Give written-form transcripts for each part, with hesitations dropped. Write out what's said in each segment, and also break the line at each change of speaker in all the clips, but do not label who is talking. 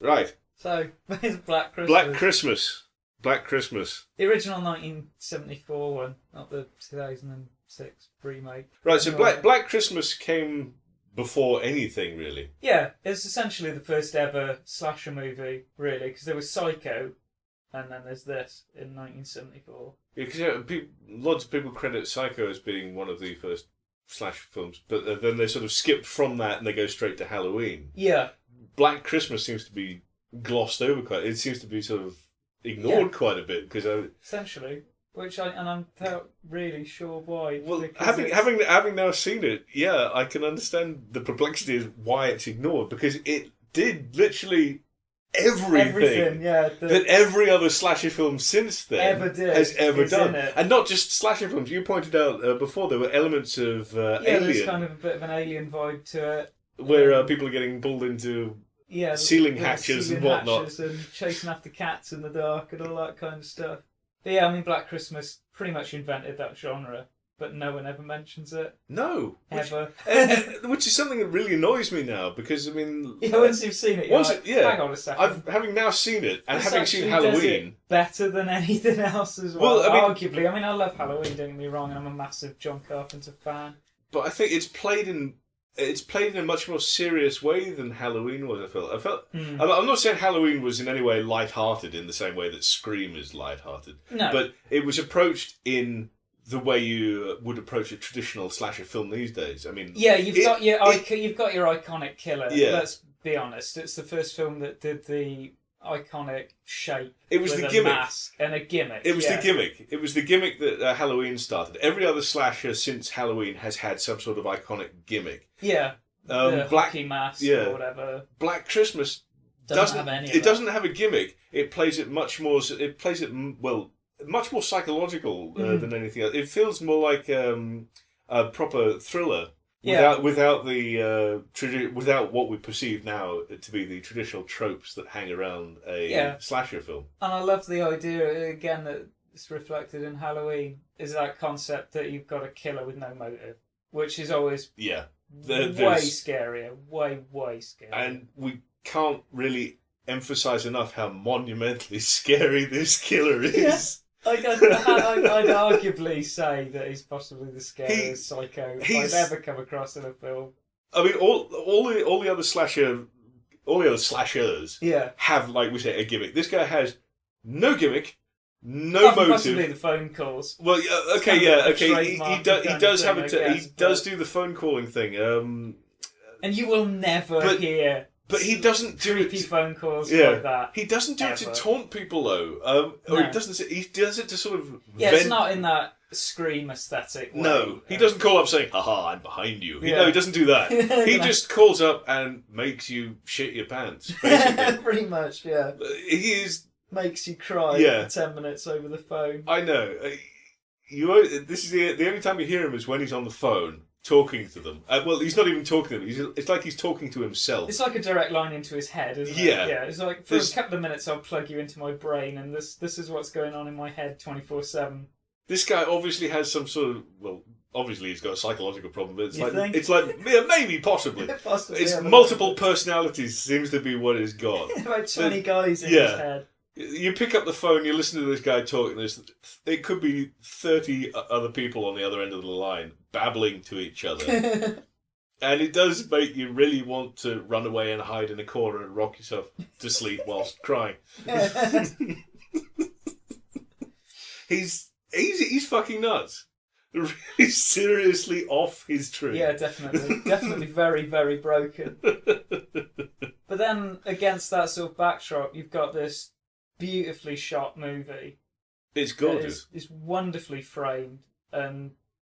Right.
So, it's Black Christmas.
Black Christmas.
The original 1974 one, not the 2006 remake.
Right, so Black Christmas came before anything, really.
Yeah, it's essentially the first ever slasher movie, really, because there was Psycho, and then there's this in 1974.
Yeah, because lots of people credit Psycho as being one of the first slasher films, but then they sort of skipped from that and they go straight to Halloween.
Yeah.
Black Christmas seems to be glossed over quite. It seems to be sort of ignored quite a bit because
essentially, I'm not really sure why.
Well, having now seen it, yeah, I can understand the complexity of why it's ignored because it did literally everything that every other slasher film since then has ever done, and not just slasher films. You pointed out before there were elements of Alien.
There's kind of a bit of an Alien vibe to it,
where people are getting pulled into ceiling hatches and whatnot,
and chasing after cats in the dark and all that kind of stuff. But yeah, I mean, Black Christmas pretty much invented that genre, but no one ever mentions it.
No,
ever.
Which is something that really annoys me now because I mean,
once you've seen it, hang on a second.
Having now seen it and having seen Halloween,
better than anything else as well. Arguably, I mean, I love Halloween. Don't get me wrong, and I'm a massive John Carpenter fan.
But I think it's played in a much more serious way than Halloween was. I felt. I'm not saying Halloween was in any way light-hearted in the same way that Scream is light-hearted. No. But it was approached in the way you would approach a traditional slasher film these days. I mean,
you've got your iconic killer. Yeah. Let's be honest. It's the first film that did the iconic shape.
It was the gimmick,
mask and a gimmick.
It was the gimmick. It was the gimmick that Halloween started. Every other slasher since Halloween has had some sort of iconic gimmick.
Yeah, the hockey mask or whatever.
Black Christmas doesn't have any. It doesn't have a gimmick. It plays it much more. It plays it much more psychological than anything else. It feels more like a proper thriller. Without what we perceive now to be the traditional tropes that hang around a slasher film.
And I love the idea again that it's reflected in Halloween is that concept that you've got a killer with no motive, which is always way scarier, way scarier.
And we can't really emphasize enough how monumentally scary this killer is.
I'd arguably say that he's possibly the scariest psycho I've ever come across in a film.
I mean, all the other slashers have, like we say, a gimmick. This guy has no gimmick, no motive.
Possibly the phone calls.
Well, okay. He does do the phone calling thing.
And you will never hear.
But he doesn't do
creepy phone calls like that.
He doesn't do it to taunt people, though. Or he doesn't. He does it to sort of.
Yeah, it's not in that Scream aesthetic way.
No, he doesn't call up saying, "Haha, I'm behind you." No, he doesn't do that. He just calls up and makes you shit your pants. Basically.
Pretty much, yeah.
He is
makes you cry for 10 minutes over the phone.
I know. This is the only time you hear him is when he's on the phone. Talking to them. Well, he's not even talking to them. It's like he's talking to himself.
It's like a direct line into his head, isn't it? Yeah. It's like, for a couple of minutes I'll plug you into my brain and this is what's going on in my head 24/7.
This guy obviously has some sort of... Well, obviously he's got a psychological problem, but it's like maybe, possibly. It's multiple personalities seems to be what he's got.
About 20 guys in his head.
You pick up the phone, you listen to this guy talking, it could be 30 other people on the other end of the line babbling to each other. And it does make you really want to run away and hide in a corner and rock yourself to sleep whilst crying. He's fucking nuts. Really seriously off his tree.
Yeah, definitely. Definitely very, very broken. But then, against that sort of backdrop, you've got this beautifully shot movie.
It's gorgeous.
It's wonderfully framed and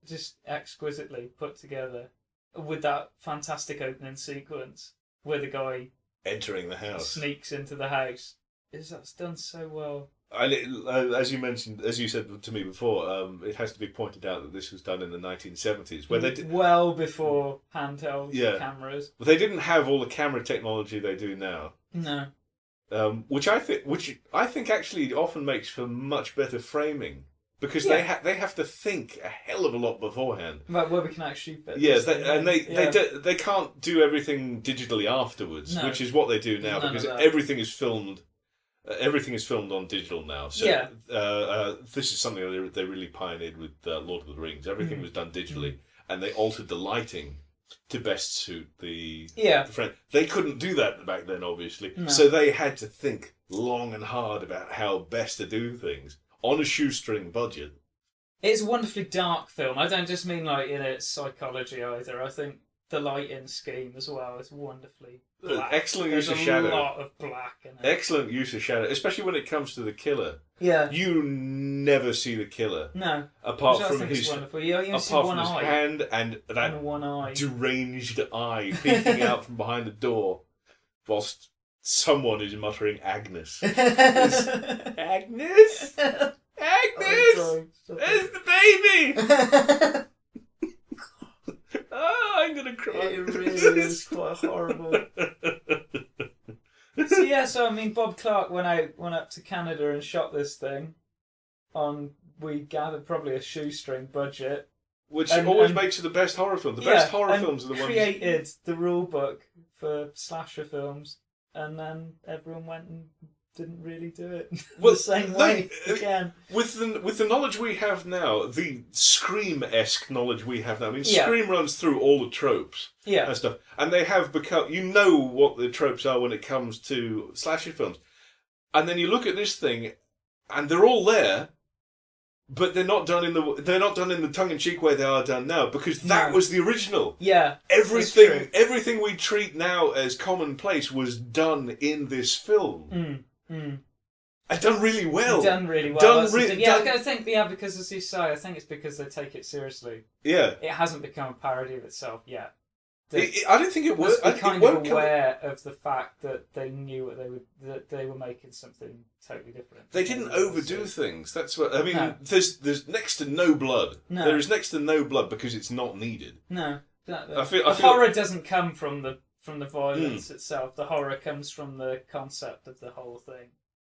just exquisitely put together with that fantastic opening sequence where the guy
entering the house
sneaks into the house. That's done so well.
As you mentioned, as you said to me before, it has to be pointed out that this was done in the 1970s, where
well before handheld cameras.
But they didn't have all the camera technology they do now.
No.
Which I think actually often makes for much better framing Because they have to think a hell of a lot beforehand.
Right, where we can actually fit
they can't do everything digitally afterwards, which is what they do now, because everything is filmed. Everything is filmed on digital now. So this is something they really pioneered with Lord of the Rings. Everything was done digitally, and they altered the lighting to best suit the frame. They couldn't do that back then, obviously. No. So they had to think long and hard about how best to do things on a shoestring budget.
It's a wonderfully dark film. I don't just mean like in its psychology either. I think the lighting scheme as well is wonderfully black.
Excellent use of shadow.
There's a lot of black in it.
Excellent use of shadow, especially when it comes to the killer.
Yeah.
You never see the killer.
No.
Apart from his hand and that
one eye.
Deranged eye peeking out from behind the door, whilst someone is muttering Agnes. Agnes? Agnes! Where's the baby? Oh, I'm gonna cry.
It really is quite horrible. So I mean, Bob Clark went up to Canada and shot this thing on, we gathered, probably a shoestring budget.
Which always makes it the best horror film. The best horror films are the ones...
created the rule book for slasher films, and then everyone went and didn't really do it the same way again.
With the knowledge we have now, the Scream-esque knowledge we have now, I mean, Scream runs through all the tropes and stuff, and they have become... You know what the tropes are when it comes to slasher films. And then you look at this thing, and they're all there, but they're not done in the tongue-in-cheek way they are done now, because that was the original.
Yeah,
everything we treat now as commonplace was done in this film. And done really well.
I think because as you say, I think it's because they take it seriously.
Yeah,
it hasn't become a parody of itself yet.
I don't think it was.
Kind of aware of the fact that they knew that they were making something totally different.
They didn't overdo things. That's what I mean. No. There's next to no blood. No. There is next to no blood because it's not needed.
No, the horror doesn't come from the violence itself. The horror comes from the concept of the whole thing.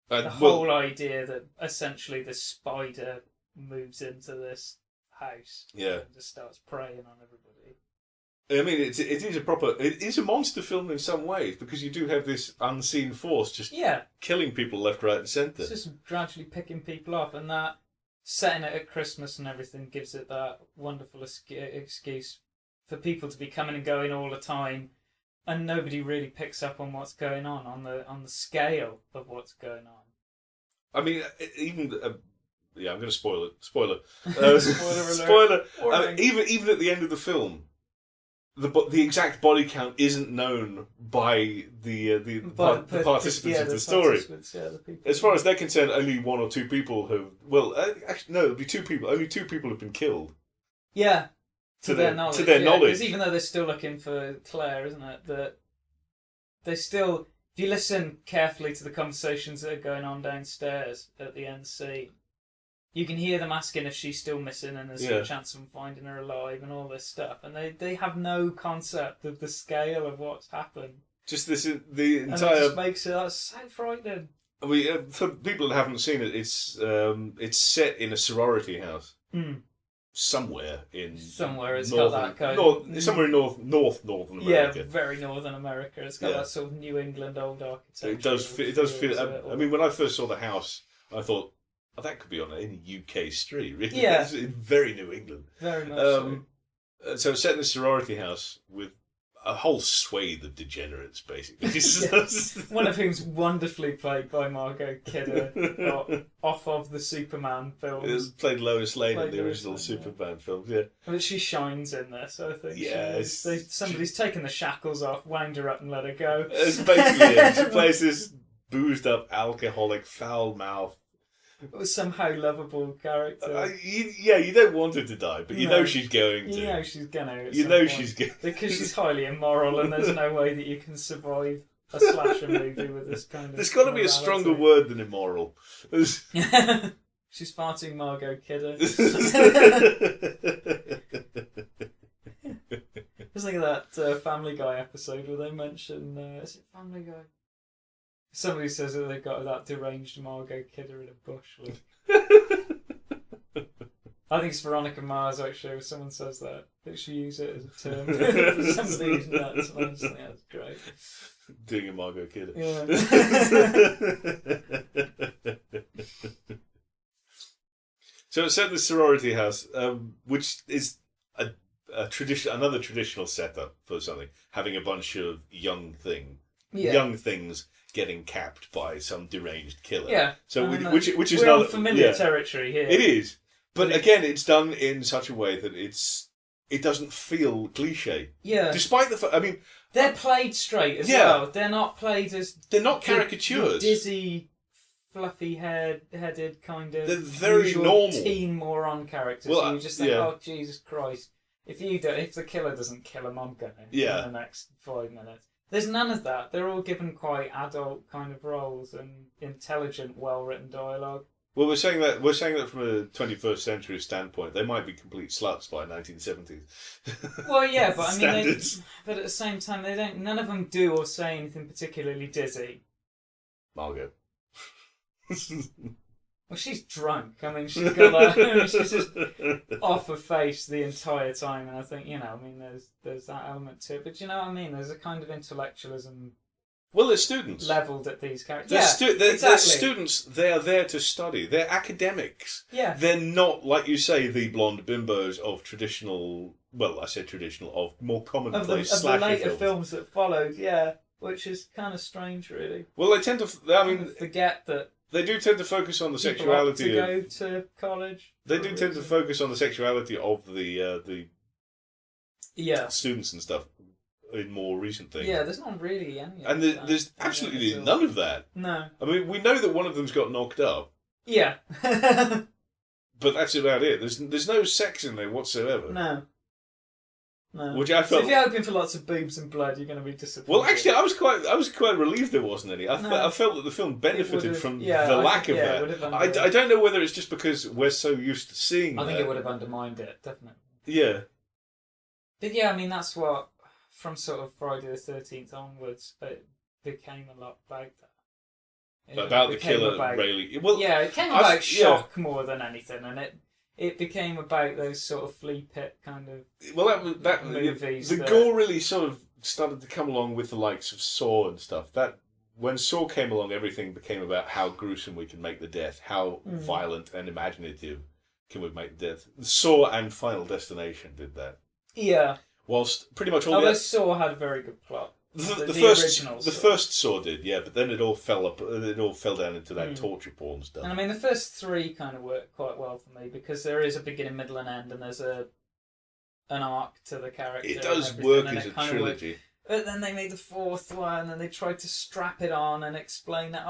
The whole idea that essentially the spider moves into this house and just starts preying on everybody.
I mean, it is a monster film in some ways, because you do have this unseen force just killing people left, right, and centre.
It's just gradually picking people off, and that setting it at Christmas and everything gives it that wonderful excuse for people to be coming and going all the time, and nobody really picks up on what's going on the scale of what's going on.
I mean, even I'm going to spoil it. Spoiler.
Spoiler alert.
Even at the end of the film, the exact body count isn't known by the participants of the story. As far as they're concerned, only one or two people have... Well, actually, no, it'll be two people. Only two people have been killed.
Yeah. To their knowledge. Because even though they're still looking for Claire, isn't it? That they still... If you listen carefully to the conversations that are going on downstairs at the end scene, you can hear them asking if she's still missing and there's a chance of them finding her alive and all this stuff. And they have no concept of the scale of what's happened. Just the entire... And it just makes it so frightening.
For people that haven't seen it, it's set in a sorority house. Somewhere it's got that kind of... Somewhere in northern America.
Yeah, very northern America. It's got that sort of New England old architecture.
It does feel... I mean, when I first saw the house, I thought... Oh, that could be on any UK street, really.
Yeah.
It's very New England.
Very much so.
So it's set in a sorority house with a whole swathe of degenerates, basically.
One of whom's wonderfully played by Margot Kidder, off of the Superman films.
It played Lois Lane in the original Superman films, yeah.
But she shines in this, I think.
Yeah.
Somebody's taken the shackles off, wound her up and let her go.
It's basically it. She plays this boozed up, alcoholic, foul-mouthed,
somehow lovable character.
You don't want her to die, but you know she's going to.
You know she's gonna.
She's going
because she's highly immoral, and there's no way that you can survive a slasher movie with this kind of.
There's got to be a stronger word than immoral.
She's far too Margot Kidder. Just think of that Family Guy episode where they mention. Is it Family Guy? Somebody says that they've got that deranged Margot Kidder in a bush. I think it's Veronica Mars, actually, if someone says that she use it as a term for somebody who's nuts, and I just think that's great.
Doing a Margot Kidder.
Yeah.
So it said the sorority house, which is a tradition, another traditional setup for something, having a bunch of young things getting capped by some deranged killer.
Yeah.
So which is
we're
not
on familiar territory here.
It is, but again, it's done in such a way that it doesn't feel cliche.
Yeah.
Despite the fact, I mean,
they're played straight as well. They're not played as
caricatures.
Dizzy, fluffy-headed kind of.
They're very normal
teen moron characters. Well, you just think, oh Jesus Christ! If the killer doesn't kill him, I'm gonna in the next 5 minutes. There's none of that. They're all given quite adult kind of roles and intelligent, well-written dialogue.
Well, we're saying that from a 21st century standpoint. They might be complete sluts by 1970s.
Well, yeah, but I mean, but at the same time, they don't. None of them do or say anything particularly dizzy.
Margot.
Well, she's drunk. I mean, she's got that. She's just off her face the entire time, and I think there's that element to it. But you know what I mean? There's a kind of intellectualism.
Well, they're students
levelled at these characters.
They're students. They are there to study. They're academics.
Yeah.
They're not, like you say, the blonde bimbos of traditional. Well, I said traditional, of more commonplace
of the later
films
that followed. Yeah, which is kind of strange, really.
Well, they tend to. I mean,
forget that.
They do tend to focus on the sexuality
to go to college.
They do tend to focus on the sexuality of the students and stuff in more recent things.
Yeah, there's not really any.
And there's absolutely none of that.
No.
I mean, we know that one of them's got knocked up.
Yeah.
But that's about it. There's no sex in there whatsoever.
No.
Which I felt.
So if you're hoping for lots of boobs and blood, you're going to be disappointed.
Well, actually, I was quite relieved there wasn't any. I felt that the film benefited from the lack of that. I don't know whether it's just because we're so used to seeing that.
I think it would have undermined it, definitely.
Yeah.
But yeah, I mean, that's what, from sort of Friday the 13th onwards, it became a lot about that.
About the killer, really. Well,
yeah, it came about shock more than anything, and it became about those sort of flea pit kind of movies.
The gore really sort of started to come along with the likes of Saw and stuff. That when Saw came along, everything became about how gruesome we can make the death, how violent and imaginative can we make the death. Saw and Final Destination did that.
Yeah.
Whilst pretty much all
Saw had a very good plot.
The first Saw did, yeah, but then it all fell down into that torture porn stuff.
And I mean, the first three kind of work quite well for me because there is a beginning, middle, and end, and there's an arc to the character.
It does work as a trilogy.
But then they made the fourth one, and they tried to strap it on and explain that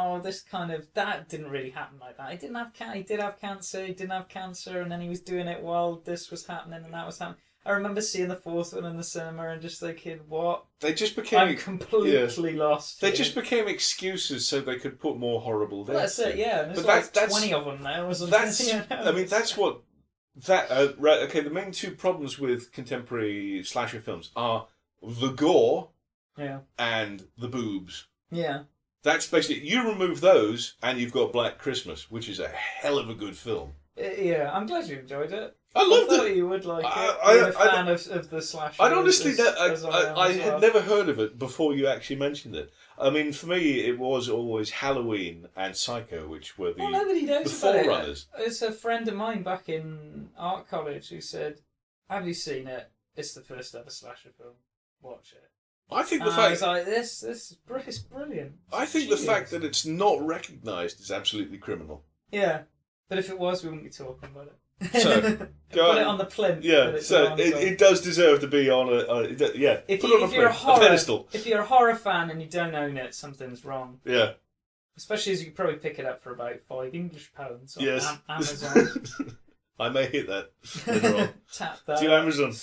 that didn't really happen like that. He did have cancer, he didn't have cancer, and then he was doing it while this was happening and that was happening. I remember seeing the fourth one in the cinema and just thinking, what?
They just became...
I'm completely lost.
They just became excuses so they could put more horrible deaths.
That's it, yeah. And there's that's 20 of them now.
I mean, that's what... right, okay, the main two problems with contemporary slasher films are the gore and the boobs.
Yeah.
That's basically... You remove those and you've got Black Christmas, which is a hell of a good film.
Yeah, I'm glad you enjoyed it.
I loved
it. You would like it. Being a fan of the slasher.
I'd honestly, I had never heard of it before you actually mentioned it. I mean, for me, it was always Halloween and Psycho, which were the forerunners.
It's a friend of mine back in art college who said, "Have you seen it? It's the first ever slasher film. Watch it."
I think the fact
I was like, "This is brilliant."
I think the fact that it's not recognised is absolutely criminal.
Yeah, but if it was, we wouldn't be talking about it.
So
put it on the plinth.
Yeah, so it does deserve to be on
If you're a horror fan and you don't own it, something's wrong.
Yeah.
Especially as you could probably pick it up for about £5 English on Amazon.
I may hit that later on.
Tap that.
To Amazon.